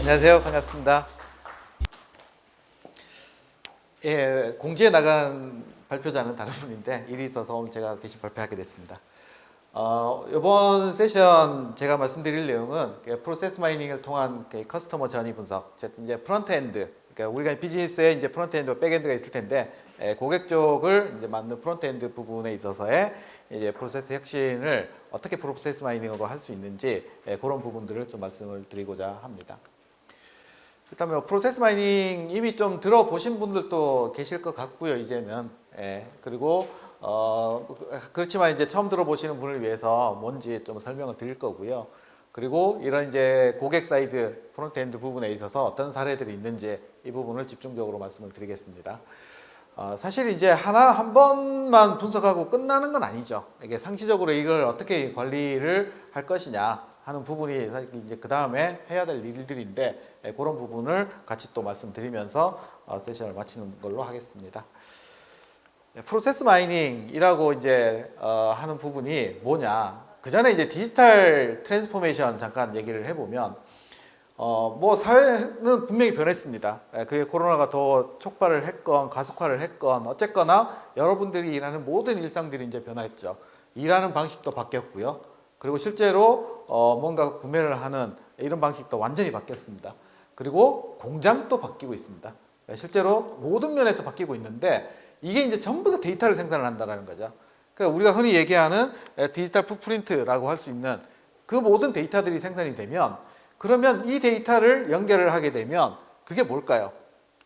안녕하세요. 반갑습니다. 예, 공지에 나간 발표자는 다른 분인데 일이 있어서 오늘 제가 대신 발표하게 됐습니다. 이번 세션 제가 말씀드릴 내용은 프로세스 마이닝을 통한 커스터머 저니 분석, 즉 이제 프론트엔드, 그러니까 우리가 비즈니스에 이제 프론트엔드와 백엔드가 있을 텐데 고객 쪽을 이제 만든 프론트엔드 부분에 있어서의 이제 프로세스 혁신을 어떻게 프로세스 마이닝으로 할 수 있는지 그런 부분들을 좀 말씀을 드리고자 합니다. 일단 프로세스 마이닝 이미 좀 들어보신 분들도 계실 것 같고요, 이제는. 그리고 그렇지만 이제 처음 들어보시는 분을 위해서 뭔지 좀 설명을 드릴 거고요. 그리고 이런 이제 고객 사이드 프론트엔드 부분에 있어서 어떤 사례들이 있는지 이 부분을 집중적으로 말씀을 드리겠습니다. 사실 이제 한 번만 분석하고 끝나는 건 아니죠. 이게 상시적으로 이걸 어떻게 관리를 할 것이냐 하는 부분이 사실 이제 그 다음에 해야 될 일들인데 그런 부분을 같이 또 말씀드리면서 세션을 마치는 걸로 하겠습니다. 프로세스 마이닝이라고 이제 하는 부분이 뭐냐? 그 전에 이제 디지털 트랜스포메이션 잠깐 얘기를 해보면 뭐 사회는 분명히 변했습니다. 그게 코로나가 더 촉발을 했건 가속화를 했건 어쨌거나 여러분들이 일하는 모든 일상들이 이제 변화했죠. 일하는 방식도 바뀌었고요. 그리고 실제로 뭔가 구매를 하는 이런 방식도 완전히 바뀌었습니다. 그리고 공장도 바뀌고 있습니다. 실제로 모든 면에서 바뀌고 있는데 이게 이제 전부 다 데이터를 생산을 한다는 거죠. 그러니까 우리가 흔히 얘기하는 디지털 풋프린트라고 할 수 있는 그 모든 데이터들이 생산이 되면 그러면 이 데이터를 연결을 하게 되면 그게 뭘까요?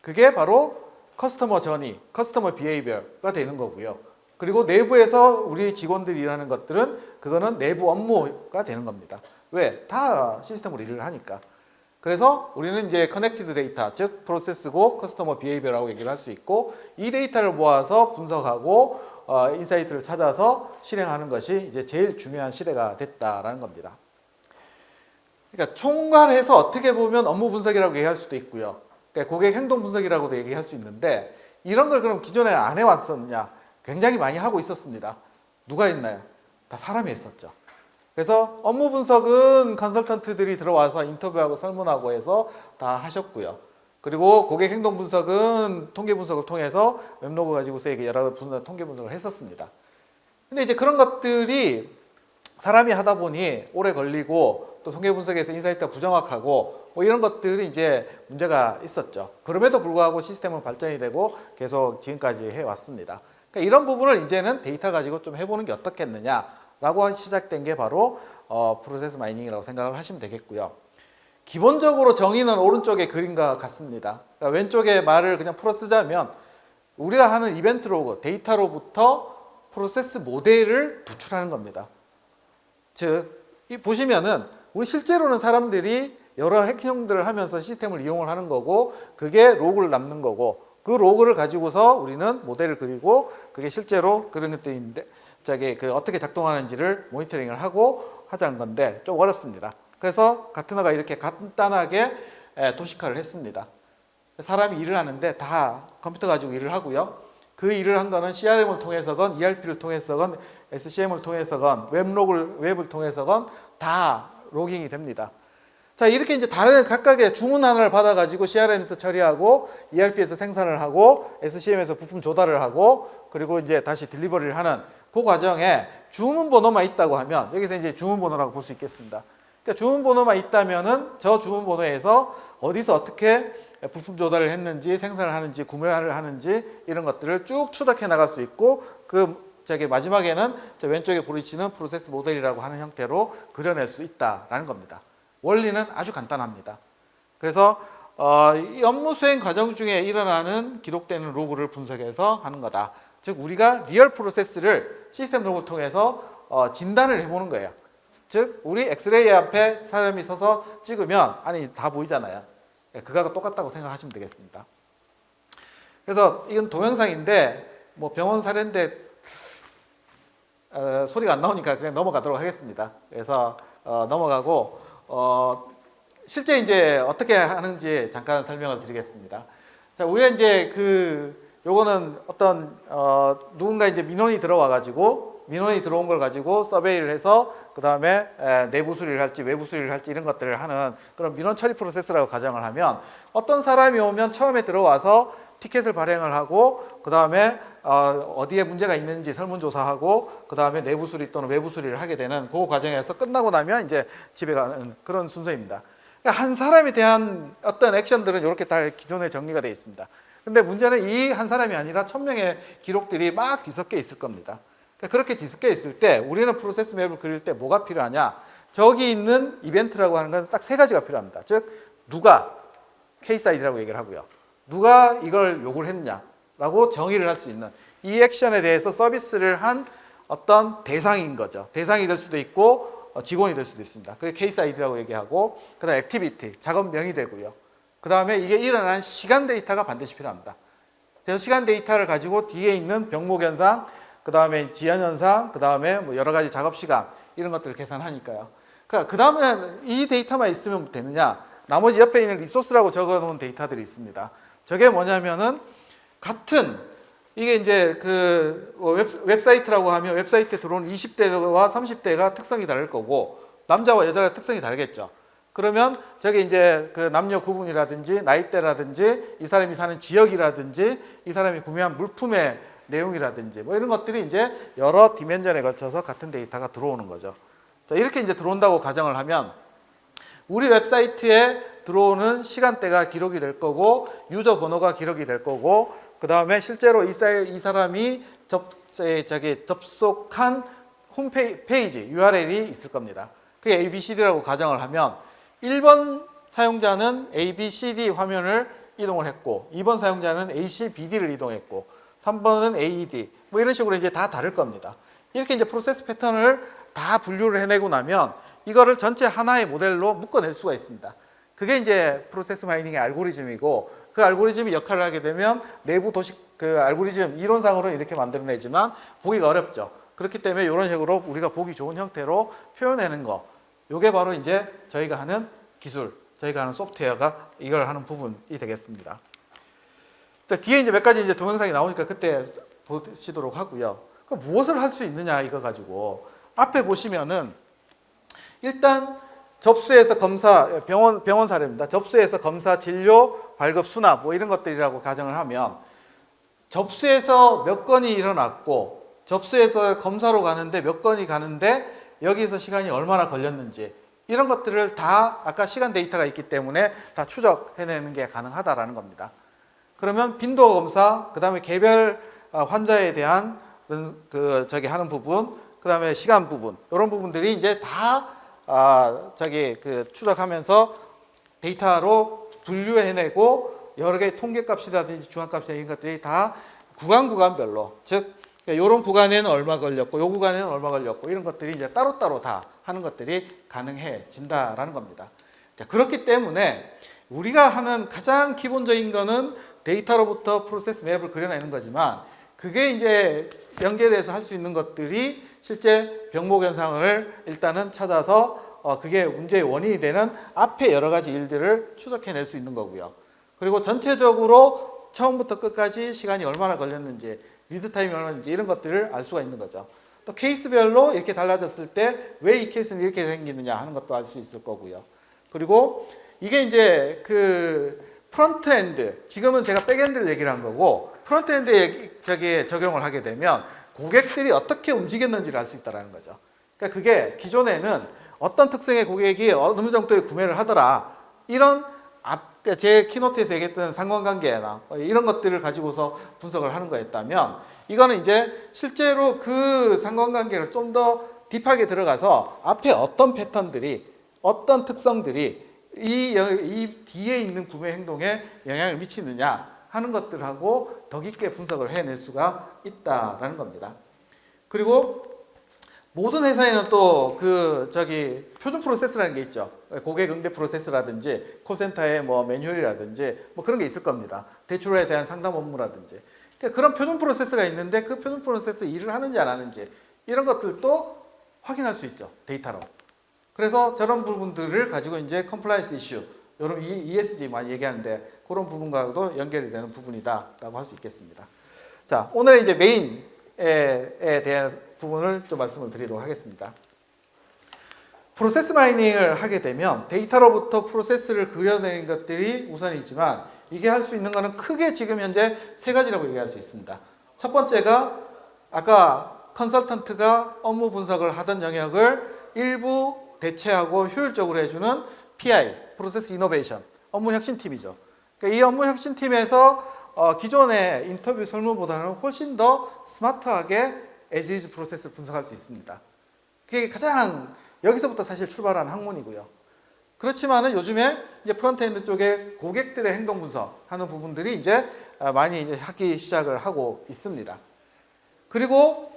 그게 바로 커스터머 저니, 커스터머 비헤이비어가 되는 거고요. 그리고 내부에서 우리 직원들이 일하는 것들은 그거는 내부 업무가 되는 겁니다. 왜? 다 시스템으로 일을 하니까. 그래서 우리는 이제 커넥티드 데이터, 즉 프로세스고 커스터머 비헤이비어라고 얘기를 할 수 있고 이 데이터를 모아서 분석하고 인사이트를 찾아서 실행하는 것이 이제 제일 중요한 시대가 됐다라는 겁니다. 그러니까 총괄해서 어떻게 보면 업무 분석이라고 얘기할 수도 있고요. 그러니까 고객 행동 분석이라고도 얘기할 수 있는데 이런 걸 그럼 기존에 안 해왔었냐? 굉장히 많이 하고 있었습니다. 누가 했나요? 다 사람이 했었죠. 그래서 업무 분석은 컨설턴트들이 들어와서 인터뷰하고 설문하고 해서 다 하셨고요. 그리고 고객 행동 분석은 통계 분석을 통해서 웹로그 가지고서 여러 통계 분석을 했었습니다. 근데 이제 그런 것들이 사람이 하다 보니 오래 걸리고 또 통계 분석에서 인사이트가 부정확하고 뭐 이런 것들이 이제 문제가 있었죠. 그럼에도 불구하고 시스템은 발전이 되고 계속 지금까지 해왔습니다. 그러니까 이런 부분을 이제는 데이터 가지고 좀 해보는 게 어떻겠느냐라고 시작된 게 바로 프로세스 마이닝이라고 생각을 하시면 되겠고요. 기본적으로 정의는 오른쪽의 그림과 같습니다. 그러니까 왼쪽에 말을 그냥 풀어 쓰자면 우리가 하는 이벤트 로그, 데이터로부터 프로세스 모델을 도출하는 겁니다. 즉, 보시면은 우리 실제로는 사람들이 여러 행동들을 하면서 시스템을 이용을 하는 거고 그게 로그를 남는 거고 그 로그를 가지고서 우리는 모델을 그리고 그게 실제로 그런 것들인데 그 어떻게 작동하는지를 모니터링을 하고 하자는 건데 좀 어렵습니다. 그래서 가트너가 이렇게 간단하게 도식화를 했습니다. 사람이 일을 하는데 다 컴퓨터 가지고 일을 하고요. 그 일을 한 거는 CRM을 통해서건 ERP를 통해서건 SCM을 통해서건 웹을 통해서건 다 로깅이 됩니다. 자, 이렇게 이제 다른 각각의 주문 하나를 받아가지고 CRM에서 처리하고 ERP에서 생산을 하고 SCM에서 부품 조달을 하고 그리고 이제 다시 딜리버리를 하는 그 과정에 주문 번호만 있다고 하면 여기서 이제 주문 번호라고 볼 수 있겠습니다. 그러니까 주문 번호만 있다면은 저 주문 번호에서 어디서 어떻게 부품 조달을 했는지 생산을 하는지 구매를 하는지 이런 것들을 쭉 추적해 나갈 수 있고 마지막에는 저 왼쪽에 보이시는 프로세스 모델이라고 하는 형태로 그려낼 수 있다라는 겁니다. 원리는 아주 간단합니다. 그래서 이 업무 수행 과정 중에 일어나는 기록되는 로그를 분석해서 하는 거다. 즉 우리가 리얼 프로세스를 시스템 로그를 통해서 진단을 해보는 거예요. 즉 우리 엑스레이 앞에 사람이 서서 찍으면 안에 다 보이잖아요. 그거하고 똑같다고 생각하시면 되겠습니다. 그래서 이건 동영상인데 뭐 병원 사례인데 소리가 안 나오니까 그냥 넘어가도록 하겠습니다. 그래서 넘어가고 실제 이제 어떻게 하는지 잠깐 설명을 드리겠습니다. 자, 우리가 이제 요거는 어떤 누군가 이제 민원이 들어와 가지고 민원이 들어온 걸 가지고 서베이를 해서 그 다음에 내부 수리를 할지 외부 수리를 할지 이런 것들을 하는 그런 민원 처리 프로세스라고 가정을 하면 어떤 사람이 오면 처음에 들어와서 티켓을 발행을 하고 그 다음에 어디에 문제가 있는지 설문조사하고 그 다음에 내부 수리 또는 외부 수리를 하게 되는 그 과정에서 끝나고 나면 이제 집에 가는 그런 순서입니다. 그러니까 한 사람에 대한 어떤 액션들은 이렇게 다 기존에 정리가 되어 있습니다. 근데 문제는 이 한 사람이 아니라 1000명의 기록들이 막 뒤섞여 있을 겁니다. 그러니까 그렇게 뒤섞여 있을 때 우리는 프로세스 맵을 그릴 때 뭐가 필요하냐? 저기 있는 이벤트라고 하는 건 딱 세 가지가 필요합니다. 즉 누가 케이스 아이디라고 얘기를 하고요. 누가 이걸 요구를 했냐라고 정의를 할 수 있는 이 액션에 대해서 서비스를 한 어떤 대상인 거죠. 대상이 될 수도 있고 직원이 될 수도 있습니다. 그게 케이스 아이디라고 얘기하고 그다음 액티비티, 작업명이 되고요. 그 다음에 이게 일어난 시간 데이터가 반드시 필요합니다. 그래서 시간 데이터를 가지고 뒤에 있는 병목 현상, 그 다음에 지연 현상, 그 다음에 뭐 여러 가지 작업 시간 이런 것들을 계산하니까요. 그 다음에 이 데이터만 있으면 되느냐? 나머지 옆에 있는 리소스라고 적어놓은 데이터들이 있습니다. 저게 뭐냐면은 같은 이게 이제 그 웹사이트라고 하면 웹사이트에 들어온 20대와 30대가 특성이 다를 거고 남자와 여자가 특성이 다르겠죠. 그러면 저게 이제 그 남녀 구분이라든지 나이대라든지 이 사람이 사는 지역이라든지 이 사람이 구매한 물품의 내용이라든지 뭐 이런 것들이 이제 여러 디멘전에 걸쳐서 같은 데이터가 들어오는 거죠. 자, 이렇게 이제 들어온다고 가정을 하면 우리 웹사이트에 들어오는 시간대가 기록이 될 거고 유저 번호가 기록이 될 거고 그 다음에 실제로 이 사람이 접속한 홈페이지 URL이 있을 겁니다. 그게 ABCD라고 가정을 하면 1번 사용자는 ABCD 화면을 이동을 했고 2번 사용자는 ACBD를 이동했고 3번은 AED 뭐 이런 식으로 이제 다 다를 겁니다. 이렇게 이제 프로세스 패턴을 다 분류를 해내고 나면 이거를 전체 하나의 모델로 묶어낼 수가 있습니다. 그게 이제 프로세스 마이닝의 알고리즘이고 그 알고리즘이 역할을 하게 되면 내부 도식 그 알고리즘 이론상으로는 이렇게 만들어내지만 보기가 어렵죠. 그렇기 때문에 이런 식으로 우리가 보기 좋은 형태로 표현하는 거 요게 바로 이제 저희가 하는 기술, 저희가 하는 소프트웨어가 이걸 하는 부분이 되겠습니다. 자, 뒤에 이제 몇 가지 이제 동영상이 나오니까 그때 보시도록 하고요. 그 무엇을 할 수 있느냐 이거 가지고 앞에 보시면은 일단 접수해서 검사 병원 사례입니다. 접수해서 검사, 진료, 발급, 수납 뭐 이런 것들이라고 가정을 하면 접수해서 몇 건이 일어났고 접수해서 검사로 가는데 몇 건이 가는데 여기서 시간이 얼마나 걸렸는지 이런 것들을 다 아까 시간 데이터가 있기 때문에 다 추적해내는 게 가능하다라는 겁니다. 그러면 빈도 검사, 그 다음에 개별 환자에 대한 하는 부분, 그 다음에 시간 부분 이런 부분들이 이제 다 추적하면서 데이터로 분류해내고 여러 개의 통계값이라든지 중앙값이라든지 이런 것들이 다 구간별로 즉 이런 구간에는 얼마 걸렸고 이 구간에는 얼마 걸렸고 이런 것들이 이제 따로따로 다 하는 것들이 가능해진다라는 겁니다. 자, 그렇기 때문에 우리가 하는 가장 기본적인 거는 데이터로부터 프로세스 맵을 그려내는 거지만 그게 이제 연계돼서 할 수 있는 것들이 실제 병목 현상을 일단은 찾아서 그게 문제의 원인이 되는 앞에 여러 가지 일들을 추적해낼 수 있는 거고요. 그리고 전체적으로 처음부터 끝까지 시간이 얼마나 걸렸는지 리드 타임이 얼마인지 이런 것들을 알 수가 있는 거죠. 또 케이스별로 이렇게 달라졌을 때 왜 이 케이스는 이렇게 생기느냐 하는 것도 알 수 있을 거고요. 그리고 이게 이제 그 프론트 엔드, 지금은 제가 백엔드를 얘기를 한 거고 프론트 엔드에 적용을 하게 되면 고객들이 어떻게 움직였는지를 알 수 있다는 거죠. 그러니까 그게 기존에는 어떤 특성의 고객이 어느 정도의 구매를 하더라 이런 제 키노트에서 얘기했던 상관관계나 이런 것들을 가지고서 분석을 하는 거였다면 이거는 이제 실제로 그 상관관계를 좀 더 딥하게 들어가서 앞에 어떤 패턴들이 어떤 특성들이 이 뒤에 있는 구매 행동에 영향을 미치느냐 하는 것들하고 더 깊게 분석을 해낼 수가 있다라는 겁니다. 그리고 모든 회사에는 또 표준 프로세스라는 게 있죠. 고객 응대 프로세스라든지 콜센터의 뭐 매뉴얼이라든지 뭐 그런 게 있을 겁니다. 대출에 대한 상담 업무라든지. 그러니까 그런 표준 프로세스가 있는데 그 표준 프로세스 일을 하는지 안 하는지 이런 것들도 확인할 수 있죠. 데이터로. 그래서 저런 부분들을 가지고 이제 컴플라이언스 이슈, 여러분 ESG 많이 얘기하는데 그런 부분과도 연결이 되는 부분이다라고 할 수 있겠습니다. 자, 오늘의 이제 메인에 대한 부분을 좀 말씀을 드리도록 하겠습니다. 프로세스 마이닝을 하게 되면 데이터로부터 프로세스를 그려내는 것들이 우선이지만 이게 할 수 있는 것은 크게 지금 현재 세 가지라고 얘기할 수 있습니다. 첫 번째가 아까 컨설턴트가 업무 분석을 하던 영역을 일부 대체하고 효율적으로 해주는 PI, 프로세스 이노베이션, 업무 혁신팀이죠. 그러니까 이 업무 혁신팀에서 기존의 인터뷰 설문보다는 훨씬 더 스마트하게 as is 프로세스를 분석할 수 있습니다. 그게 가장 여기서부터 사실 출발하는 학문이고요. 그렇지만은 요즘에 이제 프론트엔드 쪽에 고객들의 행동 분석하는 부분들이 이제 많이 이제 하기 시작을 하고 있습니다. 그리고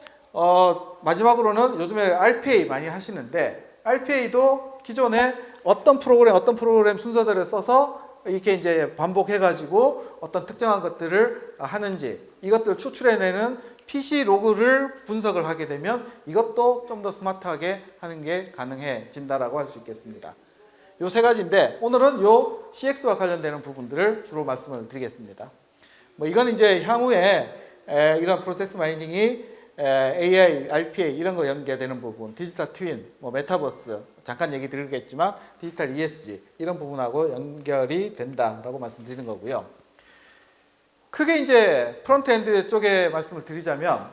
마지막으로는 요즘에 RPA 많이 하시는데 RPA도 기존에 어떤 프로그램 순서들을 써서 이렇게 이제 반복해가지고 어떤 특정한 것들을 하는지 이것들을 추출해내는 PC 로그를 분석을 하게 되면 이것도 좀 더 스마트하게 하는 게 가능해진다라고 할 수 있겠습니다. 요 세 가지인데 오늘은 요 CX와 관련되는 부분들을 주로 말씀을 드리겠습니다. 뭐 이건 이제 향후에 이런 프로세스 마이닝이 AI, RPA 이런 거 연계되는 부분, 디지털 트윈, 뭐 메타버스 잠깐 얘기 드리겠지만 디지털 ESG 이런 부분하고 연결이 된다라고 말씀드리는 거고요. 크게 이제 프론트엔드 쪽에 말씀을 드리자면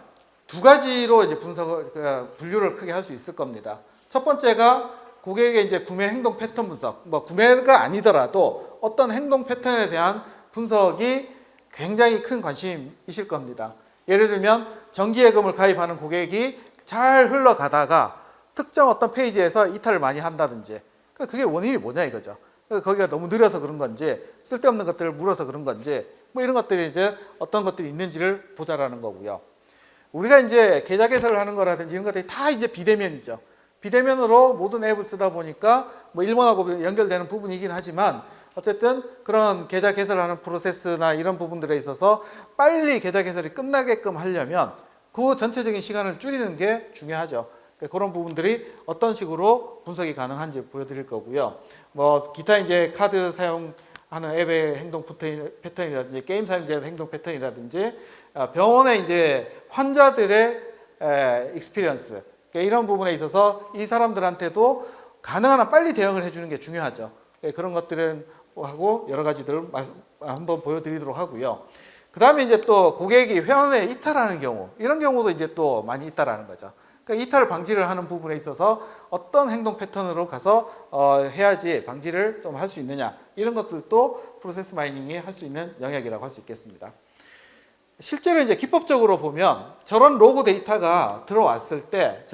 두 가지로 이제 분류를 크게 할 수 있을 겁니다. 첫 번째가 고객의 이제 구매 행동 패턴 분석, 뭐 구매가 아니더라도 어떤 행동 패턴에 대한 분석이 굉장히 큰 관심이실 겁니다. 예를 들면 정기예금을 가입하는 고객이 잘 흘러가다가 특정 어떤 페이지에서 이탈을 많이 한다든지 그게 원인이 뭐냐 이거죠. 거기가 너무 느려서 그런 건지 쓸데없는 것들을 물어서 그런 건지 뭐 이런 것들이 이제 어떤 것들이 있는지를 보자라는 거고요. 우리가 이제 계좌 개설을 하는 거라든지 이런 것들이 다 이제 비대면이죠. 비대면으로 모든 앱을 쓰다 보니까 뭐 일본하고 연결되는 부분이긴 하지만 어쨌든 그런 계좌 개설하는 프로세스나 이런 부분들에 있어서 빨리 계좌 개설이 끝나게끔 하려면 그 전체적인 시간을 줄이는 게 중요하죠. 그런 부분들이 어떤 식으로 분석이 가능한지 보여드릴 거고요. 뭐 기타 이제 카드 사용하는 앱의 행동 패턴이라든지 게임 사용자의 행동 패턴이라든지 병원의 이제 환자들의 익스피리언스 이런 부분에 있어서 이 사람들한테도 가능한 한 빨리 대응을 해주는 게 중요하죠. 그런 것들은 하고 여러 가지들을 한번 보여드리도록 하고요. 그 다음에 이제 또 고객이 회원에 이탈하는 경우 이런 경우도 이제 또 많이 있다라는 거죠. 그러니까 이탈 방지를 하는 부분에 있어서 어떤 행동 패턴으로 가서 해야지 방지를 좀 할 수 있느냐 이런 것들도 프로세스 마이닝이 할 수 있는 영역이라고 할 수 있겠습니다. 실제로 이제 기법적으로 보면 저런 로그 데이터가 들어왔을 때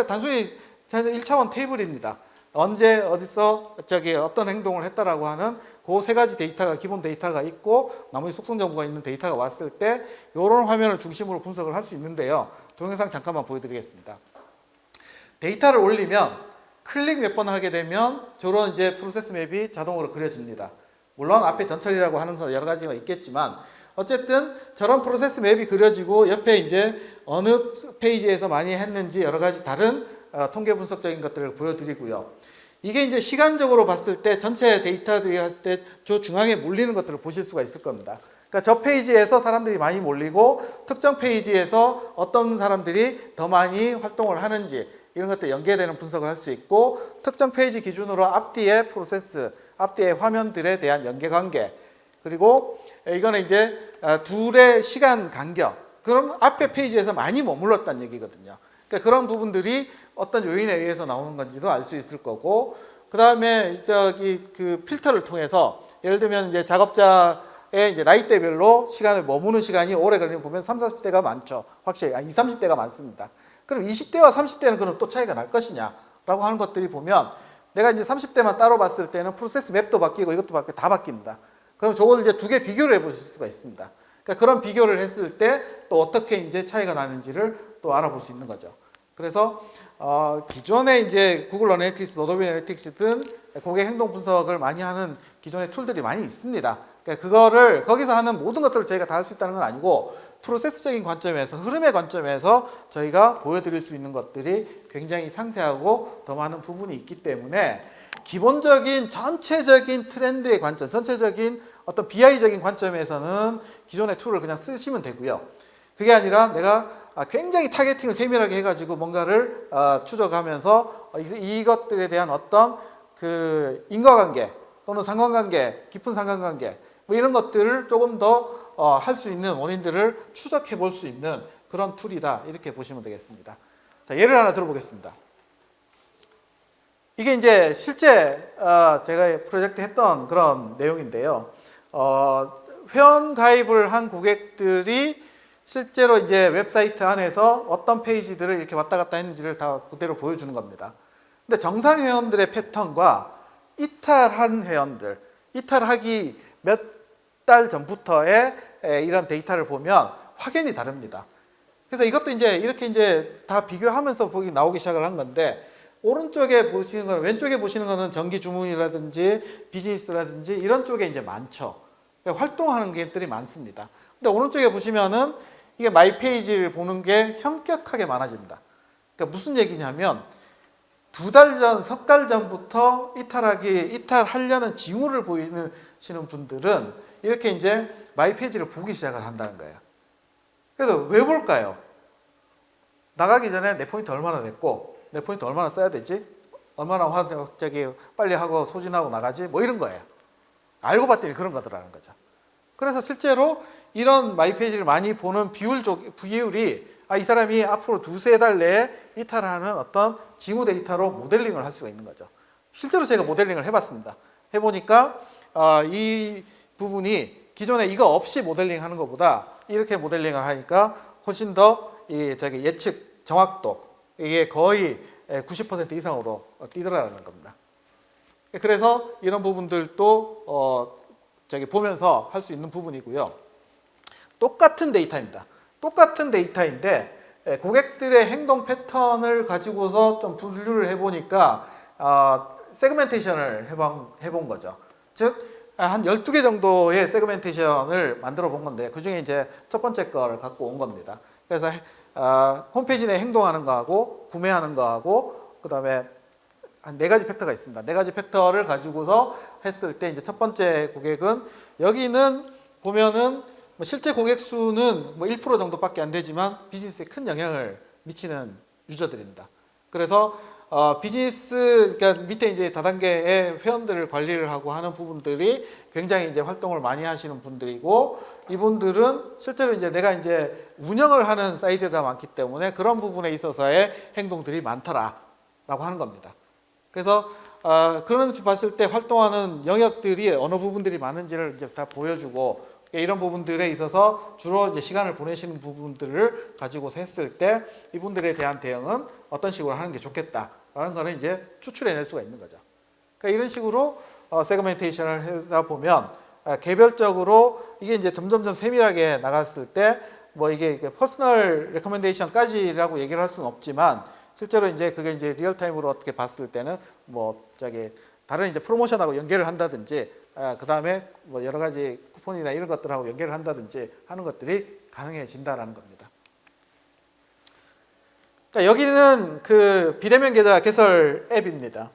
단순히 1차원 테이블입니다. 언제 어디서 어떤 행동을 했다라고 하는 그 세 가지 데이터가 기본 데이터가 있고 나머지 속성 정보가 있는 데이터가 왔을 때 이런 화면을 중심으로 분석을 할 수 있는데요. 동영상 잠깐만 보여드리겠습니다. 데이터를 올리면 클릭 몇 번 하게 되면 저런 이제 프로세스 맵이 자동으로 그려집니다. 물론 앞에 전처리라고 하는 거 여러 가지가 있겠지만 어쨌든 저런 프로세스 맵이 그려지고 옆에 이제 어느 페이지에서 많이 했는지 여러 가지 다른 통계 분석적인 것들을 보여드리고요. 이게 이제 시간적으로 봤을 때 전체 데이터들이 했을 때 저 중앙에 몰리는 것들을 보실 수가 있을 겁니다. 그러니까 저 페이지에서 사람들이 많이 몰리고 특정 페이지에서 어떤 사람들이 더 많이 활동을 하는지 이런 것들 연계되는 분석을 할 수 있고 특정 페이지 기준으로 앞뒤의 프로세스, 앞뒤의 화면들에 대한 연계관계 그리고 이거는 이제 둘의 시간 간격 그럼 앞에 페이지에서 많이 머물렀다는 얘기거든요. 그러니까 그런 부분들이 어떤 요인에 의해서 나오는 건지도 알 수 있을 거고 그 다음에 그 필터를 통해서 예를 들면 이제 작업자의 이제 나이대별로 시간을 머무는 시간이 오래 걸리면 보면 30, 40대가 많죠. 확실히 20, 30대가 많습니다. 그럼 20대와 30대는 그럼 또 차이가 날 것이냐라고 하는 것들이 보면 내가 이제 30대만 따로 봤을 때는 프로세스 맵도 바뀌고 이것도 바뀌고 다 바뀝니다. 그럼 저걸 이제 두 개 비교를 해보실 수가 있습니다. 그러니까 그런 비교를 했을 때 또 어떻게 이제 차이가 나는지를 또 알아볼 수 있는 거죠. 그래서 기존에 이제 구글 어널리틱스, 노도비 어널리틱스든 고객 행동 분석을 많이 하는 기존의 툴들이 많이 있습니다. 그러니까 그거를 거기서 하는 모든 것들을 저희가 다 할 수 있다는 건 아니고 프로세스적인 관점에서 흐름의 관점에서 저희가 보여드릴 수 있는 것들이 굉장히 상세하고 더 많은 부분이 있기 때문에 기본적인 전체적인 트렌드의 관점, 전체적인 어떤 BI적인 관점에서는 기존의 툴을 그냥 쓰시면 되고요. 그게 아니라 내가 굉장히 타겟팅을 세밀하게 해가지고 뭔가를 추적하면서 이것들에 대한 어떤 그 인과관계 또는 상관관계, 깊은 상관관계 뭐 이런 것들을 조금 더 할 수 있는 원인들을 추적해 볼 수 있는 그런 툴이다 이렇게 보시면 되겠습니다. 자, 예를 하나 들어보겠습니다. 이게 이제 실제 제가 프로젝트 했던 그런 내용인데요. 회원 가입을 한 고객들이 실제로 이제 웹사이트 안에서 어떤 페이지들을 이렇게 왔다 갔다 했는지를 다 그대로 보여주는 겁니다. 근데 정상 회원들의 패턴과 이탈한 회원들, 이탈하기 몇 달 전부터의 이런 데이터를 보면 확연히 다릅니다. 그래서 이것도 이제 이렇게 이제 다 비교하면서 보기 나오기 시작을 한 건데, 오른쪽에 보시는 거는, 왼쪽에 보시는 거는 정기 주문이라든지 비즈니스라든지 이런 쪽에 이제 많죠. 그러니까 활동하는 것들이 많습니다. 근데 오른쪽에 보시면은 이게 마이 페이지를 보는 게 현격하게 많아집니다. 그러니까 무슨 얘기냐면 2달 전, 3달 전부터 이탈하려는 징후를 보이시는 분들은 이렇게 이제 마이 페이지를 보기 시작을 한다는 거예요. 그래서 왜 볼까요? 나가기 전에 내 포인트 얼마나 됐고, 내 포인트 얼마나 써야 되지? 얼마나 빨리 하고 소진하고 나가지? 뭐 이런 거예요. 알고 봤더니 그런 거더라는 거죠. 그래서 실제로 이런 마이 페이지를 많이 보는 비율이 이 사람이 앞으로 2-3달 내에 이탈하는 어떤 징후 데이터로 모델링을 할 수가 있는 거죠. 실제로 제가 모델링을 해봤습니다. 해보니까 이 부분이 기존에 이거 없이 모델링 하는 것보다 이렇게 모델링을 하니까 훨씬 더 예측 정확도 이게 거의 90% 이상으로 뛰더라는 겁니다. 그래서 이런 부분들도 보면서 할 수 있는 부분이고요. 똑같은 데이터입니다. 똑같은 데이터인데 고객들의 행동 패턴을 가지고서 좀 분류를 해보니까 세그멘테이션을 해본 거죠. 즉 한 12개 정도의 세그멘테이션을 만들어 본 건데, 그 중에 이제 첫 번째 거를 갖고 온 겁니다. 그래서 홈페이지 내 행동하는 거하고 구매하는 거하고 그 다음에 한 4가지 팩터가 있습니다. 4가지 팩터를 가지고서 했을 때 이제 첫 번째 고객은, 여기는 보면은 실제 고객 수는 1% 정도밖에 안 되지만 비즈니스에 큰 영향을 미치는 유저들입니다. 그래서 비즈니스, 그러니까 밑에 이제 다단계의 회원들을 관리를 하고 하는 부분들이 굉장히 이제 활동을 많이 하시는 분들이고, 이분들은 실제로 이제 내가 이제 운영을 하는 사이트가 많기 때문에 그런 부분에 있어서의 행동들이 많더라라고 하는 겁니다. 그래서 그런 식 봤을 때 활동하는 영역들이 어느 부분들이 많은지를 이제 다 보여주고, 이런 부분들에 있어서 주로 이제 시간을 보내시는 부분들을 가지고서 했을 때 이분들에 대한 대응은 어떤 식으로 하는 게 좋겠다라는 거는 이제 추출해낼 수가 있는 거죠. 그러니까 이런 식으로 세그멘테이션을 하다 보면 개별적으로 이게 이제 점점점 세밀하게 나갔을 때 이게 퍼스널 레커멘데이션까지라고 얘기를 할 수는 없지만, 실제로 이제 그게 이제 리얼타임으로 어떻게 봤을 때는 다른 이제 프로모션하고 연결을 한다든지, 그 다음에 여러 가지 쿠폰이나 이런 것들하고 연결을 한다든지 하는 것들이 가능해진다라는 겁니다. 그러니까 여기는 그 비대면 계좌 개설 앱입니다.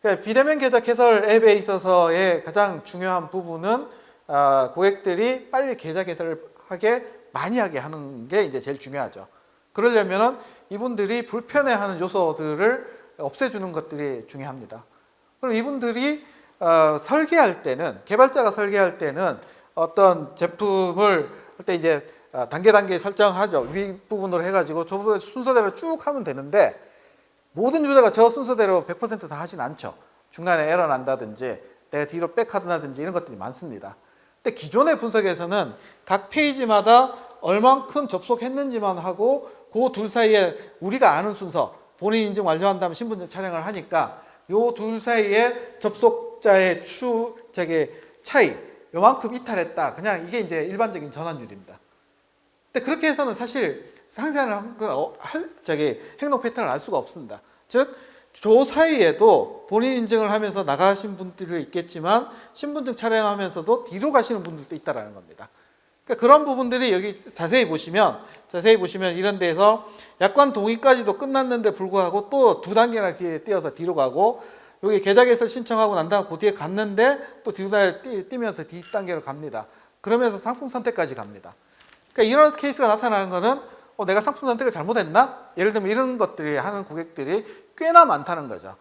그러니까 비대면 계좌 개설 앱에 있어서의 가장 중요한 부분은 고객들이 빨리 계좌 개설을 많이 하게 하는 게 이제 제일 중요하죠. 그러려면은 이분들이 불편해하는 요소들을 없애주는 것들이 중요합니다. 그럼 이분들이 설계할 때는, 개발자가 설계할 때는 어떤 제품을 할 때 이제 단계 설정하죠. 윗부분으로 해가지고 저 순서대로 쭉 하면 되는데, 모든 유저가 저 순서대로 100% 다 하진 않죠. 중간에 에러 난다든지 내가 뒤로 백하든지 이런 것들이 많습니다. 근데 기존의 분석에서는 각 페이지마다 얼만큼 접속했는지만 하고 그 둘 사이에 우리가 아는 순서, 본인 인증 완료한 다음에 신분증 촬영을 하니까 요 둘 사이에 접속자의 차이, 요만큼 이탈했다. 그냥 이게 이제 일반적인 전환율입니다. 근데 그렇게 해서는 사실 상세한 행동 패턴을 알 수가 없습니다. 즉, 저 사이에도 본인 인증을 하면서 나가신 분들이 있겠지만 신분증 촬영하면서도 뒤로 가시는 분들도 있다는 겁니다. 그러니까 그런 부분들이 여기 자세히 보시면 이런 데에서 약관 동의까지도 끝났는데 불구하고 또 2단계나 뒤에 띄어서 뒤로 가고, 여기 계좌 개설 신청하고 난 다음 그 뒤에 갔는데 또 뒤로 뛰면서 뒷단계로 갑니다. 그러면서 상품 선택까지 갑니다. 그러니까 이런 케이스가 나타나는 거는 내가 상품 선택을 잘못했나? 예를 들면 이런 것들이 하는 고객들이 꽤나 많다는 거죠.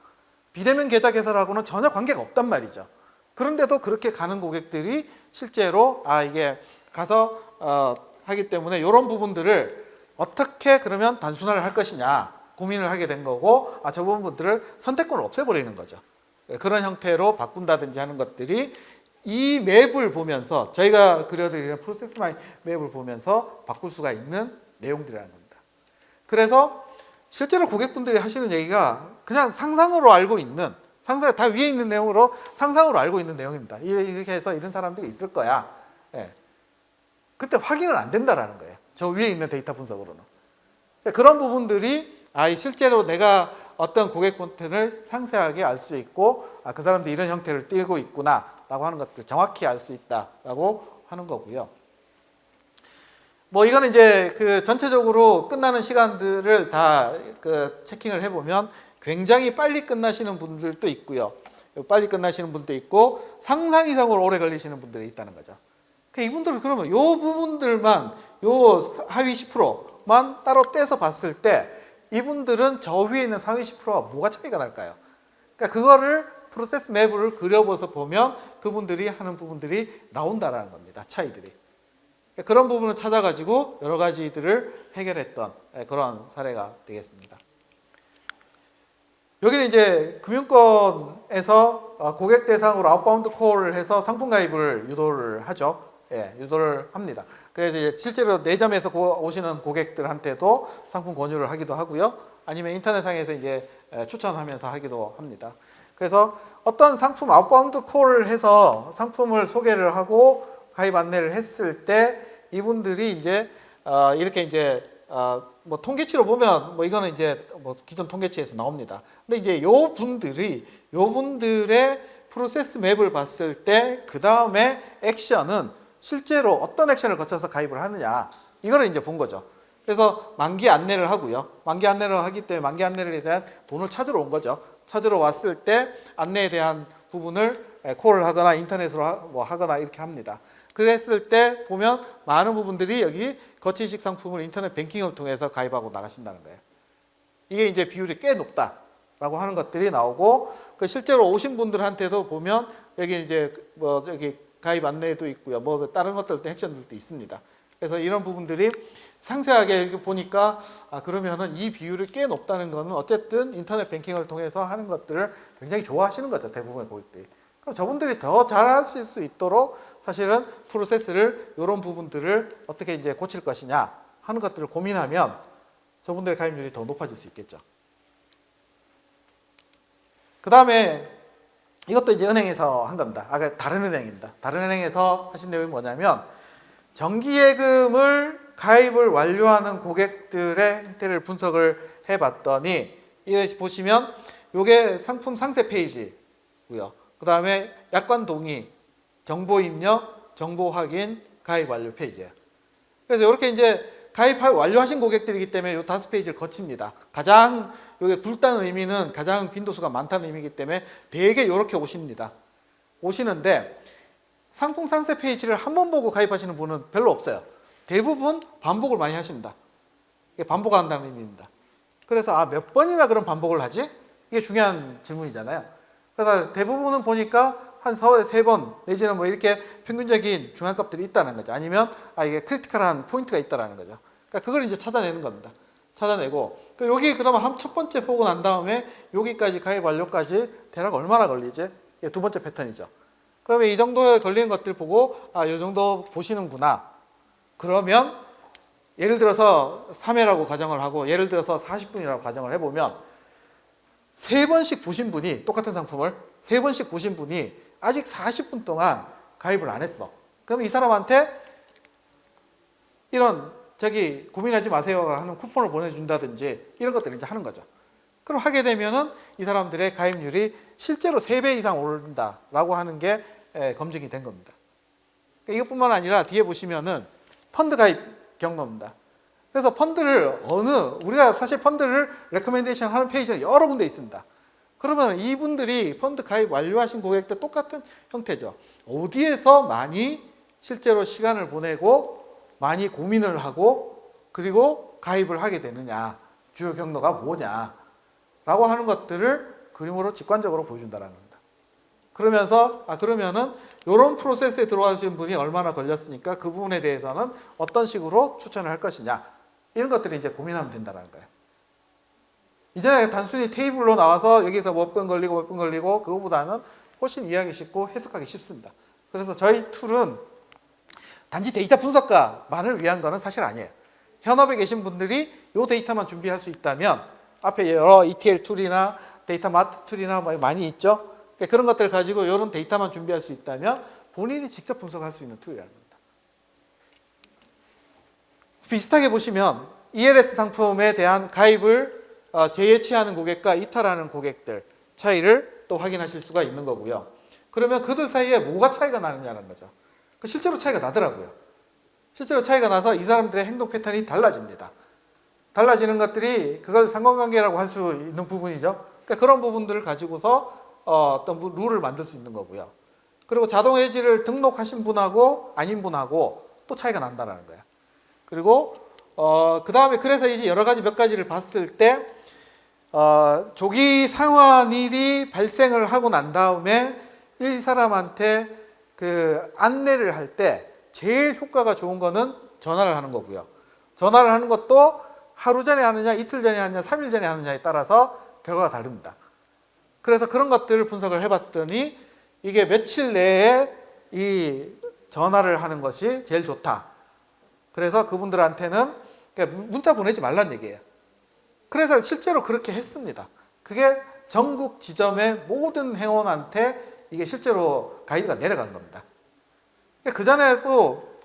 비대면 계좌 개설하고는 전혀 관계가 없단 말이죠. 그런데도 그렇게 가는 고객들이 실제로 이게 가서 하기 때문에 이런 부분들을 어떻게 그러면 단순화를 할 것이냐 고민을 하게 된 거고, 저 부분들을 선택권을 없애버리는 거죠. 그런 형태로 바꾼다든지 하는 것들이 이 맵을 보면서, 저희가 그려드리는 프로세스 마이닝 맵을 보면서 바꿀 수가 있는 내용들이라는 겁니다. 그래서 실제로 고객분들이 하시는 얘기가 그냥 상상으로 알고 있는, 상상 다 위에 있는 내용으로 상상으로 알고 있는 내용입니다. 이렇게 해서 이런 사람들이 있을 거야. 예. 그때 확인은 안 된다라는 거예요. 저 위에 있는 데이터 분석으로는. 그런 부분들이 실제로 내가 어떤 고객 콘텐츠를 상세하게 알 수 있고, 그 사람들이 이런 형태를 띠고 있구나라고 하는 것들 정확히 알 수 있다라고 하는 거고요. 이거는 이제 그 전체적으로 끝나는 시간들을 다 체킹을 해보면 굉장히 빨리 끝나시는 분들도 있고요. 빨리 끝나시는 분도 있고 상상 이상으로 오래 걸리시는 분들이 있다는 거죠. 이분들은 그러면 요 부분들만, 요 하위 10%만 따로 떼서 봤을 때 이분들은 저 위에 있는 상위 10%와 뭐가 차이가 날까요? 그러니까 그거를 프로세스 맵을 그려보서 보면 그분들이 하는 부분들이 나온다라는 겁니다. 차이들이. 그런 부분을 찾아가지고 여러 가지들을 해결했던 그런 사례가 되겠습니다. 여기는 이제 금융권에서 고객 대상으로 아웃바운드 콜을 해서 상품 가입을 유도를 하죠. 유도를 합니다. 그래서 이제 실제로 내점에서 오시는 고객들한테도 상품 권유를 하기도 하고요. 아니면 인터넷상에서 이제 추천하면서 하기도 합니다. 그래서 어떤 상품 아웃바운드 콜을 해서 상품을 소개를 하고 가입 안내를 했을 때 이분들이 이제 이렇게 이제 통계치로 보면 이거는 이제 기존 통계치에서 나옵니다. 근데 이제 요 분들의 프로세스 맵을 봤을 때 그 다음에 액션은 실제로 어떤 액션을 거쳐서 가입을 하느냐, 이거를 이제 본 거죠. 그래서 만기 안내를 하고요. 만기 안내를 하기 때문에 만기 안내에 대한 돈을 찾으러 온 거죠. 찾으러 왔을 때 안내에 대한 부분을 콜을 하거나 인터넷으로 하거나 이렇게 합니다. 그랬을 때 보면 많은 부분들이 여기 거치식 상품을 인터넷 뱅킹을 통해서 가입하고 나가신다는 거예요. 이게 이제 비율이 꽤 높다라고 하는 것들이 나오고, 실제로 오신 분들한테도 보면 여기 이제 여기 가입 안내도 있고요. 다른 것들도 액션들도 있습니다. 그래서 이런 부분들이 상세하게 보니까 그러면은 이 비율이 꽤 높다는 거는 어쨌든 인터넷 뱅킹을 통해서 하는 것들을 굉장히 좋아하시는 거죠. 대부분의 고객들이. 그럼 저분들이 더 잘하실 수 있도록 사실은 프로세스를, 이런 부분들을 어떻게 이제 고칠 것이냐 하는 것들을 고민하면 저분들의 가입률이 더 높아질 수 있겠죠. 그 다음에 이것도 이제 은행에서 한 겁니다. 다른 은행입니다. 다른 은행에서 하신 내용이 뭐냐면, 정기예금을 가입을 완료하는 고객들의 형태를 분석을 해봤더니, 이렇게 보시면 이게 상품 상세 페이지고요. 그 다음에 약관 동의, 정보 입력, 정보 확인, 가입 완료 페이지예요. 그래서 이렇게 이제 가입 완료하신 고객들이기 때문에 이 5페이지를 거칩니다. 가장 이게 굵다는 의미는 가장 빈도수가 많다는 의미이기 때문에 되게 이렇게 오시는데 상품 상세 페이지를 한 번 보고 가입하시는 분은 별로 없어요. 대부분 반복을 많이 하십니다. 이게 반복한다는 의미입니다. 그래서 몇 번이나 그런 반복을 하지? 이게 중요한 질문이잖아요. 그래서 대부분은 보니까 한 3번 내지는 이렇게 평균적인 중앙값들이 있다는 거죠. 아니면 이게 크리티컬한 포인트가 있다는 거죠. 그러니까 그걸 이제 찾아내는 겁니다. 찾아내고 여기 그러면 첫 번째 보고 난 다음에 여기까지 가입 완료까지 대략 얼마나 걸리지? 이게 두 번째 패턴이죠. 그러면 이 정도에 걸리는 것들 보고 이 정도 보시는구나. 그러면 예를 들어서 3회라고 가정을 하고 예를 들어서 40분이라고 가정을 해보면 3번씩 보신 분이, 똑같은 상품을 3번씩 보신 분이 아직 40분 동안 가입을 안 했어. 그럼 이 사람한테 이런 고민하지 마세요 하는 쿠폰을 보내준다든지 이런 것들을 이제 하는 거죠. 그럼 하게 되면은 이 사람들의 가입률이 실제로 3배 이상 오른다라고 하는 게 검증이 된 겁니다. 그러니까 이것뿐만 아니라 뒤에 보시면은 펀드 가입 경로입니다. 그래서 펀드를 우리가 사실 펀드를 레커멘데이션 하는 페이지는 여러 군데 있습니다. 그러면 이분들이 펀드 가입 완료하신 고객들 똑같은 형태죠. 어디에서 많이 실제로 시간을 보내고 많이 고민을 하고 그리고 가입을 하게 되느냐, 주요 경로가 뭐냐라고 하는 것들을 그림으로 직관적으로 보여준다는 겁니다. 그러면서 그러면은 이런 프로세스에 들어가신 분이 얼마나 걸렸으니까 그 부분에 대해서는 어떤 식으로 추천을 할 것이냐, 이런 것들을 이제 고민하면 된다는 거예요. 이전에 단순히 테이블로 나와서 여기서 몇 분 걸리고 그거보다는 훨씬 이해하기 쉽고 해석하기 쉽습니다. 그래서 저희 툴은 단지 데이터 분석가만을 위한 거는 사실 아니에요. 현업에 계신 분들이 이 데이터만 준비할 수 있다면, 앞에 여러 ETL 툴이나 데이터 마트 툴이나 많이 있죠. 그런 것들을 가지고 이런 데이터만 준비할 수 있다면 본인이 직접 분석할 수 있는 툴이라는 겁니다. 비슷하게 보시면 ELS 상품에 대한 가입을 재예치하는 고객과 이탈하는 고객들 차이를 또 확인하실 수가 있는 거고요. 그러면 그들 사이에 뭐가 차이가 나느냐는 거죠. 실제로 차이가 나더라고요. 실제로 차이가 나서 이 사람들의 행동 패턴이 달라집니다. 달라지는 것들이 그걸 상관관계라고 할 수 있는 부분이죠. 그러니까 그런 부분들을 가지고서 어떤 룰을 만들 수 있는 거고요. 그리고 자동 해지를 등록하신 분하고 아닌 분하고 또 차이가 난다는 거예요. 그리고 그 다음에 그래서 이제 여러 가지 몇 가지를 봤을 때 조기 상환일이 발생을 하고 난 다음에 이 사람한테 그 안내를 할 때 제일 효과가 좋은 거는 전화를 하는 거고요. 전화를 하는 것도 하루 전에 하느냐, 이틀 전에 하느냐, 3일 전에 하느냐에 따라서 결과가 다릅니다. 그래서 그런 것들을 분석을 해봤더니 이게 며칠 내에 이 전화를 하는 것이 제일 좋다. 그래서 그분들한테는 문자 보내지 말란 얘기예요. 그래서 실제로 그렇게 했습니다. 그게 전국 지점의 모든 회원한테 이게 실제로 가이드가 내려간 겁니다. 그전에도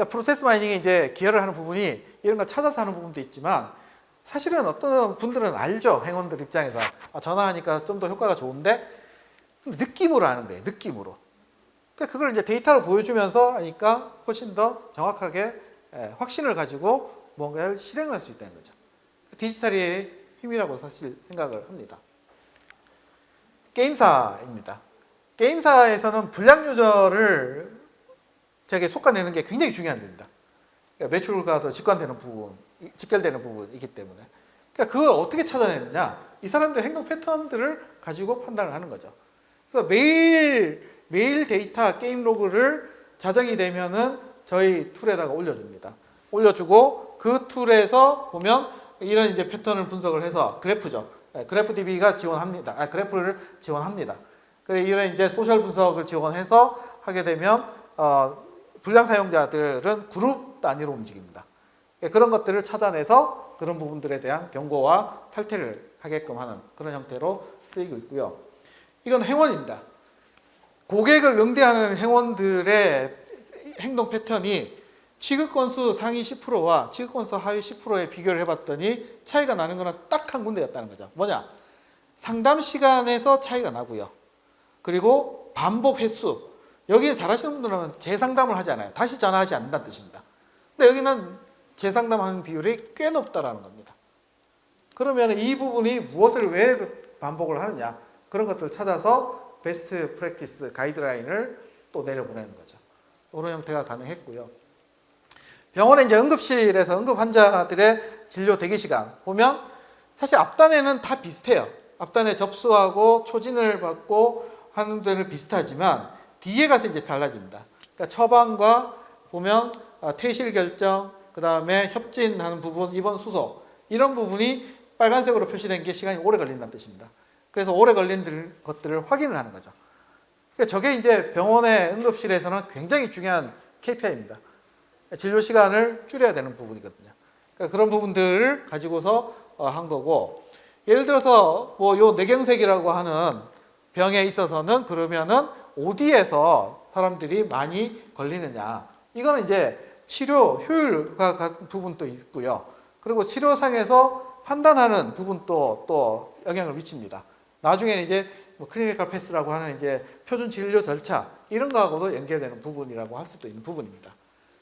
프로세스 마이닝에 이제 기여를 하는 부분이 이런 걸 찾아서 하는 부분도 있지만, 사실은 어떤 분들은 알죠. 회원들 입장에서 전화하니까 좀 더 효과가 좋은데 느낌으로 하는 거예요. 느낌으로. 그걸 이제 데이터로 보여주면서 하니까 훨씬 더 정확하게 확신을 가지고 뭔가를 실행을 할 수 있다는 거죠. 디지털의 힘이라고 사실 생각을 합니다. 게임사입니다. 게임사에서는 불량 유저를 저게 솎아내는 게 굉장히 중요한 겁니다. 그러니까 매출과도 직관되는 부분, 직결되는 부분이기 때문에. 그러니까 그걸 어떻게 찾아내느냐? 이 사람들의 행동 패턴들을 가지고 판단을 하는 거죠. 그래서 매일 데이터 게임 로그를 자정이 되면은 저희 툴에다가 올려줍니다. 올려주고 그 툴에서 보면 이런 이제 패턴을 분석을 해서 그래프죠. 그래프DB가 지원합니다. 그래프를 지원합니다. 그래 이런 이제 소셜 분석을 지원해서 하게 되면 불량 사용자들은 그룹 단위로 움직입니다. 그런 것들을 찾아내서 그런 부분들에 대한 경고와 탈퇴를 하게끔 하는 그런 형태로 쓰이고 있고요. 이건 행원입니다. 고객을 응대하는 행원들의 행동 패턴이 취급 건수 상위 10%와 취급 건수 하위 10%에 비교를 해봤더니 차이가 나는 거는 딱 한 군데였다는 거죠. 뭐냐? 상담 시간에서 차이가 나고요. 그리고 반복 횟수. 여기에 잘하시는 분들은 재상담을 하지 않아요. 다시 전화하지 않는다는 뜻입니다. 근데 여기는 재상담하는 비율이 꽤 높다라는 겁니다. 그러면 이 부분이 무엇을 왜 반복을 하느냐? 그런 것들을 찾아서 베스트 프랙티스 가이드라인을 또 내려보내는 거죠. 이런 형태가 가능했고요. 병원의 이제 응급실에서 응급 환자들의 진료 대기 시간 보면 사실 앞단에는 다 비슷해요. 앞단에 접수하고 초진을 받고 하는 데는 비슷하지만 뒤에 가서 이제 달라집니다. 그러니까 처방과 보면 퇴실 결정, 그 다음에 협진하는 부분, 입원 수속 이런 부분이 빨간색으로 표시된 게 시간이 오래 걸린다는 뜻입니다. 그래서 오래 걸린 것들을 확인을 하는 거죠. 그러니까 저게 이제 병원의 응급실에서는 굉장히 중요한 KPI입니다. 진료 시간을 줄여야 되는 부분이거든요. 그러니까 그런 부분들을 가지고서 한 거고, 예를 들어서 뭐 요 뇌경색이라고 하는 병에 있어서는 그러면은 어디에서 사람들이 많이 걸리느냐, 이거는 이제 치료 효율과 같은 부분도 있고요. 그리고 치료상에서 판단하는 부분도 또 영향을 미칩니다. 나중에는 이제 뭐 클리니컬 패스라고 하는 이제 표준 진료 절차 이런 거하고도 연결되는 부분이라고 할 수도 있는 부분입니다.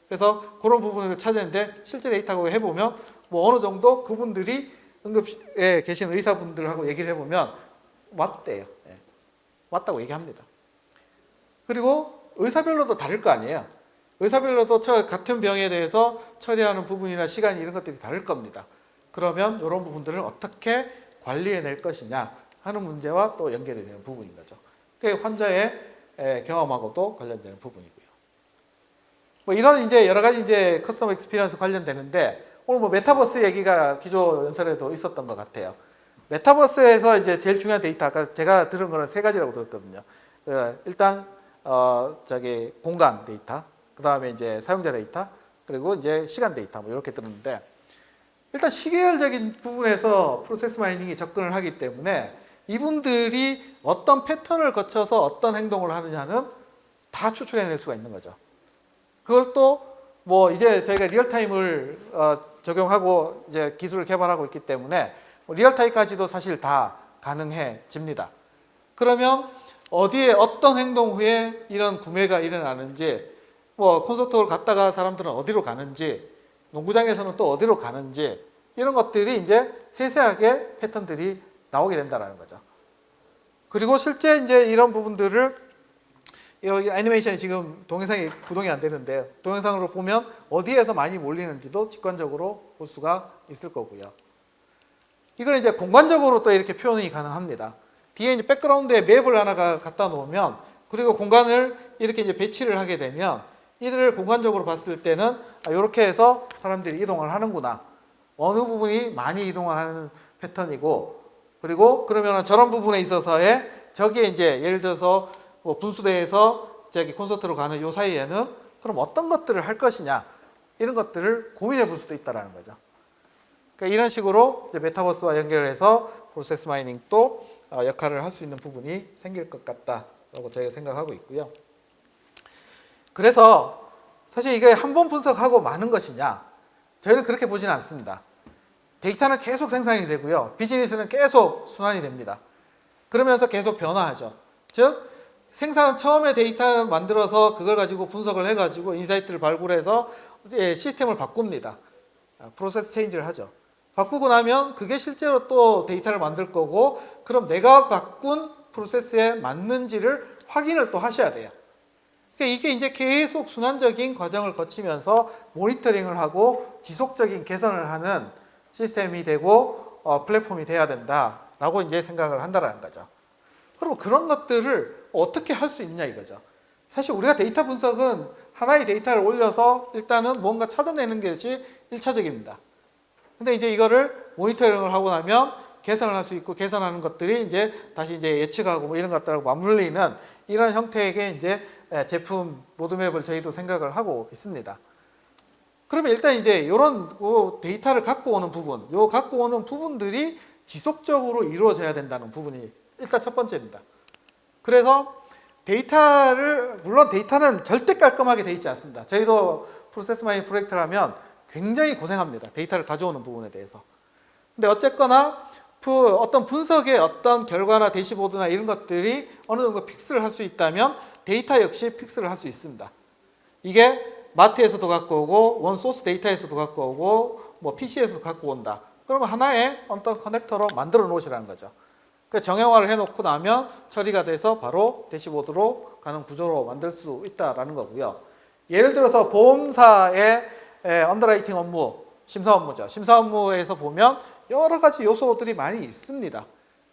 그래서 그런 부분을 찾았는데 실제 데이터하고 해보면 뭐 어느 정도 그분들이 응급실에 계신 의사분들하고 얘기를 해보면 맞대요. 맞다고 얘기합니다. 그리고 의사별로도 다를 거 아니에요. 의사별로도 같은 병에 대해서 처리하는 부분이나 시간 이런 것들이 다를 겁니다. 그러면 이런 부분들을 어떻게 관리해낼 것이냐 하는 문제와 또 연결이 되는 부분인 거죠. 그게 환자의 경험하고도 관련되는 부분이고요. 뭐 이런 이제 여러 가지 이제 커스터머 익스피리언스 관련되는데 오늘 뭐 메타버스 얘기가 기조 연설에도 있었던 것 같아요. 메타버스에서 이제 제일 중요한 데이터 아까 제가 들은 거는 세 가지라고 들었거든요. 일단 공간 데이터, 그 다음에 이제 사용자 데이터, 그리고 이제 시간 데이터 뭐 이렇게 들었는데 일단 시계열적인 부분에서 프로세스 마이닝이 접근을 하기 때문에 이분들이 어떤 패턴을 거쳐서 어떤 행동을 하느냐는 다 추출해낼 수가 있는 거죠. 그걸 또 뭐 이제 저희가 리얼타임을 적용하고 이제 기술을 개발하고 있기 때문에 리얼타임까지도 사실 다 가능해집니다. 그러면 어디에 어떤 행동 후에 이런 구매가 일어나는지, 뭐 콘서트를 갔다가 사람들은 어디로 가는지, 농구장에서는 또 어디로 가는지 이런 것들이 이제 세세하게 패턴들이 나오게 된다는 거죠. 그리고 실제 이제 이런 부분들을 여기 애니메이션이 지금 동영상이 구동이 안 되는데 동영상으로 보면 어디에서 많이 몰리는지도 직관적으로 볼 수가 있을 거고요. 이걸 이제 공간적으로 또 이렇게 표현이 가능합니다. 뒤에 이제 백그라운드에 맵을 하나가 갖다 놓으면 그리고 공간을 이렇게 이제 배치를 하게 되면 이들을 공간적으로 봤을 때는 이렇게 해서 사람들이 이동을 하는구나. 어느 부분이 많이 이동을 하는 패턴이고 그리고 그러면 저런 부분에 있어서의 저기에 이제 예를 들어서 뭐 분수대에서 저기 콘서트로 가는 요 사이에는 그럼 어떤 것들을 할 것이냐 이런 것들을 고민해 볼 수도 있다는 거죠. 그러니까 이런 식으로 이제 메타버스와 연결해서 프로세스 마이닝도 역할을 할 수 있는 부분이 생길 것 같다라고 저희가 생각하고 있고요. 그래서 사실 이게 한 번 분석하고 마는 것이냐 저희는 그렇게 보지는 않습니다. 데이터는 계속 생산이 되고요. 비즈니스는 계속 순환이 됩니다. 그러면서 계속 변화하죠. 즉 생산 처음에 데이터 만들어서 그걸 가지고 분석을 해가지고 인사이트를 발굴해서 시스템을 바꿉니다. 프로세스 체인지를 하죠. 바꾸고 나면 그게 실제로 또 데이터를 만들 거고 그럼 내가 바꾼 프로세스에 맞는지를 확인을 또 하셔야 돼요. 그러니까 이게 이제 계속 순환적인 과정을 거치면서 모니터링을 하고 지속적인 개선을 하는 시스템이 되고 플랫폼이 돼야 된다라고 이제 생각을 한다는 거죠. 그럼 그런 것들을 어떻게 할 수 있냐 이거죠. 사실 우리가 데이터 분석은 하나의 데이터를 올려서 일단은 뭔가 찾아내는 것이 1차적입니다. 근데 이제 이거를 모니터링을 하고 나면 개선을 할 수 있고 개선하는 것들이 이제 다시 이제 예측하고 뭐 이런 것들하고 맞물리는 이런 형태의 이제 제품 로드맵을 저희도 생각을 하고 있습니다. 그러면 일단 이제 이런 데이터를 갖고 오는 부분, 요 갖고 오는 부분들이 지속적으로 이루어져야 된다는 부분이 일단 첫 번째입니다. 그래서 물론 데이터는 절대 깔끔하게 돼 있지 않습니다. 저희도 프로세스 마이닝 프로젝트를 하면 굉장히 고생합니다. 데이터를 가져오는 부분에 대해서. 근데 어쨌거나 어떤 분석의 어떤 결과나 대시보드나 이런 것들이 어느 정도 픽스를 할 수 있다면 데이터 역시 픽스를 할 수 있습니다. 이게 마트에서도 갖고 오고 원소스 데이터에서도 갖고 오고 뭐 PC에서도 갖고 온다. 그러면 하나의 어떤 커넥터로 만들어 놓으시라는 거죠. 정형화를 해놓고 나면 처리가 돼서 바로 대시보드로 가는 구조로 만들 수 있다라는 거고요. 예를 들어서 보험사의 언더라이팅 업무, 심사 업무죠. 심사 업무에서 보면 여러 가지 요소들이 많이 있습니다.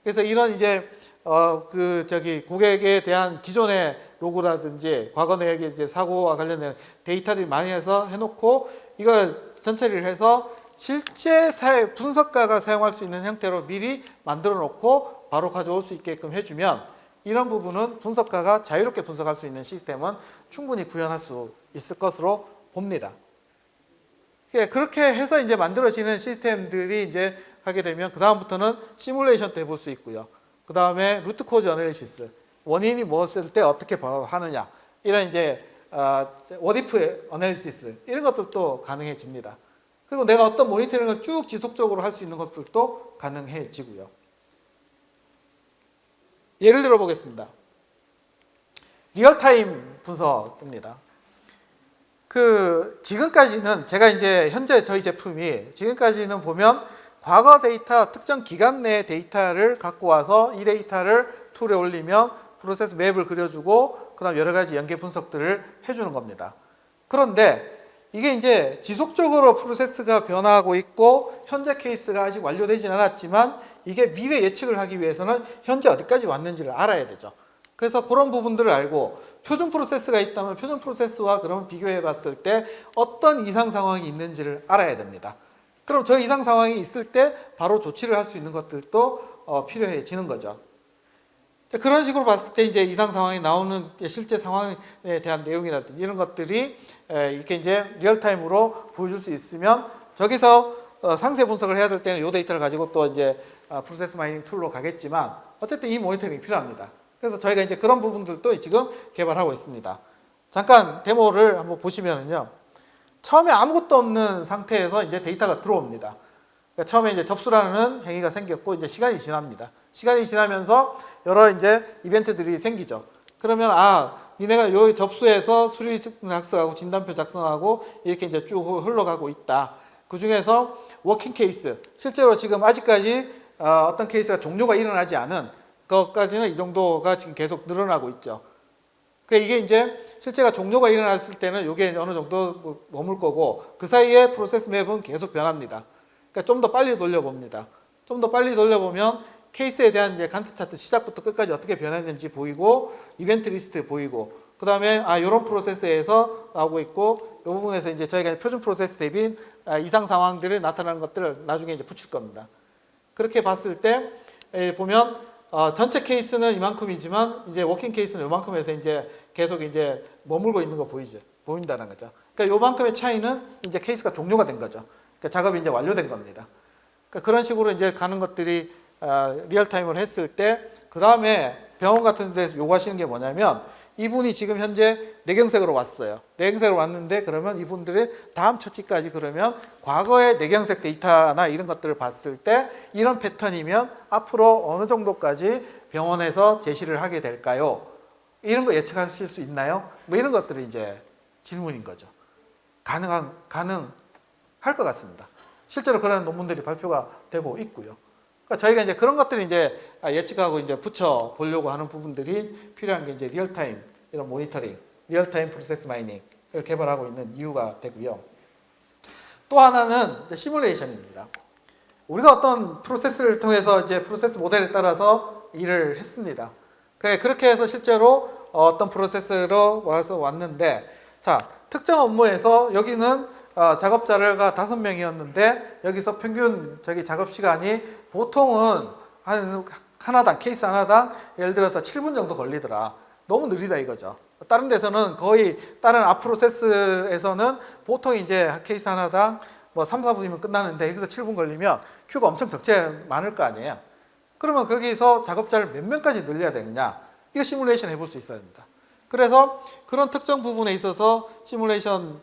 그래서 이런 이제 고객에 대한 기존의 로그라든지 과거 내역의 이제 사고와 관련된 데이터들이 많이 해놓고 이걸 전처리를 해서 실제 분석가가 사용할 수 있는 형태로 미리 만들어 놓고 바로 가져올 수 있게끔 해주면 이런 부분은 분석가가 자유롭게 분석할 수 있는 시스템은 충분히 구현할 수 있을 것으로 봅니다. 그렇게 해서 이제 만들어지는 시스템들이 이제 하게 되면 그 다음부터는 시뮬레이션도 해볼 수 있고요. 그 다음에 루트 코즈 어널리시스, 원인이 무엇일 때 어떻게 하느냐 이런 이제 워디프 어널리시스 이런 것들도 가능해집니다. 그리고 내가 어떤 모니터링을 쭉 지속적으로 할 수 있는 것들도 가능해지고요. 예를 들어 보겠습니다. 리얼타임 분석입니다. 지금까지는 제가 이제 현재 저희 제품이 지금까지는 보면 과거 데이터 특정 기간 내 데이터를 갖고 와서 이 데이터를 툴에 올리면 프로세스 맵을 그려주고 그다음 여러 가지 연계 분석들을 해주는 겁니다. 그런데 이게 이제 지속적으로 프로세스가 변화하고 있고 현재 케이스가 아직 완료되진 않았지만 이게 미래 예측을 하기 위해서는 현재 어디까지 왔는지를 알아야 되죠. 그래서 그런 부분들을 알고 표준 프로세스가 있다면 표준 프로세스와 그러면 비교해 봤을 때 어떤 이상 상황이 있는지를 알아야 됩니다. 그럼 저 이상 상황이 있을 때 바로 조치를 할 수 있는 것들도 필요해지는 거죠. 그런 식으로 봤을 때 이제 이상 상황이 나오는 실제 상황에 대한 내용이라든지 이런 것들이 이렇게 이제 리얼타임으로 보여줄 수 있으면 저기서 상세 분석을 해야 될 때는 이 데이터를 가지고 또 이제 프로세스 마이닝 툴로 가겠지만 어쨌든 이 모니터링이 필요합니다. 그래서 저희가 이제 그런 부분들도 지금 개발하고 있습니다. 잠깐 데모를 한번 보시면은요. 처음에 아무것도 없는 상태에서 이제 데이터가 들어옵니다. 그러니까 처음에 이제 접수라는 행위가 생겼고 이제 시간이 지납니다. 시간이 지나면서 여러 이제 이벤트들이 생기죠. 그러면 니네가 요 접수해서 수리 작성하고 진단표 작성하고 이렇게 이제 쭉 흘러가고 있다. 그 중에서 워킹 케이스, 실제로 지금 아직까지 어떤 케이스가 종료가 일어나지 않은 것까지는 이 정도가 지금 계속 늘어나고 있죠. 그러니까 이게 이제 실제가 종료가 일어났을 때는 이게 어느 정도 머물 거고 그 사이에 프로세스 맵은 계속 변합니다. 그러니까 좀 더 빨리 돌려봅니다. 좀 더 빨리 돌려보면 케이스에 대한 이제 간트 차트 시작부터 끝까지 어떻게 변했는지 보이고 이벤트 리스트 보이고 그 다음에 이런 프로세스에서 나오고 있고 이 부분에서 이제 저희가 표준 프로세스 대비 이상 상황들이 나타나는 것들을 나중에 이제 붙일 겁니다. 그렇게 봤을 때 보면 전체 케이스는 이만큼이지만 이제 워킹 케이스는 이만큼에서 이제 계속 이제 머물고 있는 거 보인다는 거죠. 그러니까 요만큼의 차이는 이제 케이스가 종료가 된 거죠. 그러니까 작업이 이제 완료된 겁니다. 그러니까 그런 식으로 이제 가는 것들이 리얼타임을 했을 때 그 다음에 병원 같은 데서 요구하시는 게 뭐냐면 이분이 지금 현재 뇌경색으로 왔어요. 뇌경색으로 왔는데 그러면 이분들의 다음 처치까지 그러면 과거의 뇌경색 데이터나 이런 것들을 봤을 때 이런 패턴이면 앞으로 어느 정도까지 병원에서 제시를 하게 될까요? 이런 거 예측하실 수 있나요? 뭐 이런 것들이 이제 질문인 거죠. 가능할 것 같습니다. 실제로 그런 논문들이 발표가 되고 있고요. 그러니까 저희가 이제 그런 것들을 이제 예측하고 이제 붙여 보려고 하는 부분들이 필요한 게 이제 리얼타임 이런 모니터링, 리얼타임 프로세스 마이닝을 개발하고 있는 이유가 되고요. 또 하나는 이제 시뮬레이션입니다. 우리가 어떤 프로세스를 통해서 이제 프로세스 모델에 따라서 일을 했습니다. 그렇게 해서 실제로 어떤 프로세스로 왔는데, 자, 특정 업무에서 여기는 작업자가 5명이었는데 여기서 평균 작업 시간이 보통은 하나당 케이스 하나당 예를 들어서 7분 정도 걸리더라. 너무 느리다 이거죠. 다른 데서는 거의 다른 앞 프로세스에서는 보통 이제 케이스 하나당 뭐 3, 4분이면 끝나는데 여기서 7분 걸리면 큐가 엄청 많을 거 아니에요. 그러면 거기서 작업자를 몇 명까지 늘려야 되느냐? 이거 시뮬레이션 해볼 수 있어야 됩니다. 그래서 그런 특정 부분에 있어서 시뮬레이션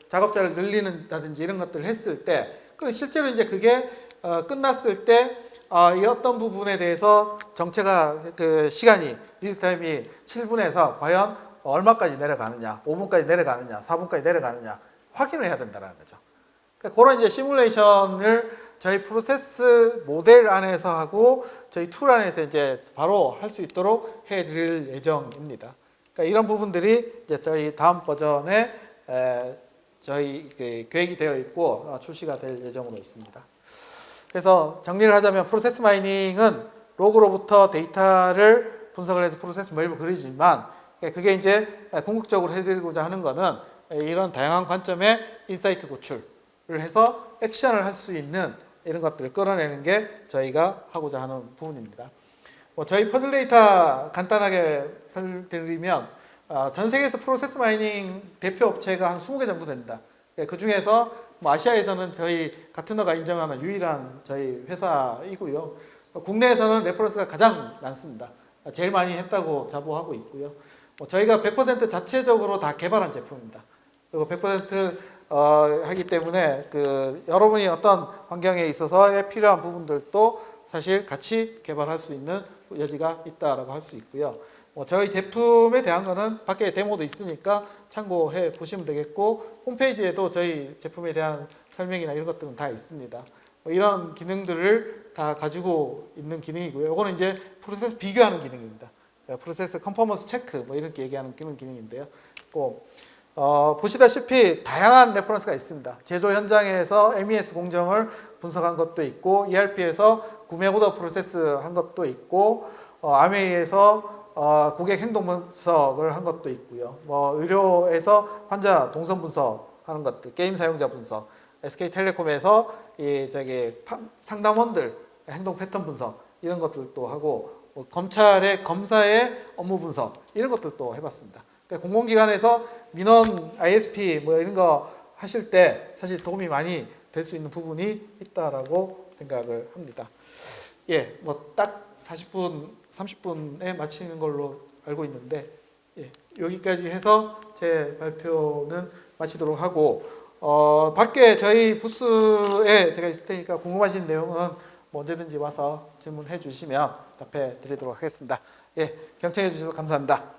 작업자를 늘리는다든지 이런 것들을 했을 때, 그럼 실제로 이제 그게 끝났을 때 이 어떤 부분에 대해서 정체가 시간이 리드타임이 7분에서 과연 얼마까지 내려가느냐, 5분까지 내려가느냐, 4분까지 내려가느냐 확인을 해야 된다는 거죠. 그러니까 그런 이제 시뮬레이션을 저희 프로세스 모델 안에서 하고 저희 툴 안에서 이제 바로 할 수 있도록 해드릴 예정입니다. 그러니까 이런 부분들이 이제 저희 다음 버전에 저희 계획이 되어 있고 출시가 될 예정으로 있습니다. 그래서 정리를 하자면 프로세스 마이닝은 로그로부터 데이터를 분석을 해서 프로세스 맵을 그리지만 그게 이제 궁극적으로 해드리고자 하는 거는 이런 다양한 관점의 인사이트 도출을 해서 액션을 할 수 있는 이런 것들을 끌어내는 게 저희가 하고자 하는 부분입니다. 저희 퍼즐 데이터 간단하게 설명드리면 전 세계에서 프로세스 마이닝 대표 업체가 한 20개 정도 됩니다. 그 중에서 아시아에서는 저희 가트너가 인정하는 유일한 저희 회사이고요. 국내에서는 레퍼런스가 가장 많습니다. 제일 많이 했다고 자부하고 있고요. 저희가 100% 자체적으로 다 개발한 제품입니다. 그리고 100% 하기 때문에 여러분이 어떤 환경에 있어서 필요한 부분들도 사실 같이 개발할 수 있는 여지가 있다라고 할 수 있고요. 저희 제품에 대한 거는 밖에 데모도 있으니까 참고해 보시면 되겠고 홈페이지에도 저희 제품에 대한 설명이나 이런 것들은 다 있습니다. 이런 기능들을 다 가지고 있는 기능이고요. 이거는 이제 프로세스 비교하는 기능입니다. 프로세스 컨퍼먼스 체크 이렇게 얘기하는 기능인데요. 보시다시피 다양한 레퍼런스가 있습니다. 제조 현장에서 MES 공정을 분석한 것도 있고, ERP에서 구매 오더 프로세스 한 것도 있고, 아메이에서 고객 행동 분석을 한 것도 있고요. 뭐 의료에서 환자 동선 분석하는 것들, 게임 사용자 분석, SK텔레콤에서 상담원들 행동 패턴 분석 이런 것들도 하고, 뭐 검찰의 검사의 업무 분석 이런 것들도 해봤습니다. 그러니까 공공기관에서 민원 ISP 뭐 이런 거 하실 때 사실 도움이 많이 될 수 있는 부분이 있다라고 생각을 합니다. 예, 뭐 딱 40분, 30분에 마치는 걸로 알고 있는데, 예, 여기까지 해서 제 발표는 마치도록 하고, 밖에 저희 부스에 제가 있을 테니까 궁금하신 내용은 뭐 언제든지 와서 질문해 주시면 답해 드리도록 하겠습니다. 예, 경청해 주셔서 감사합니다.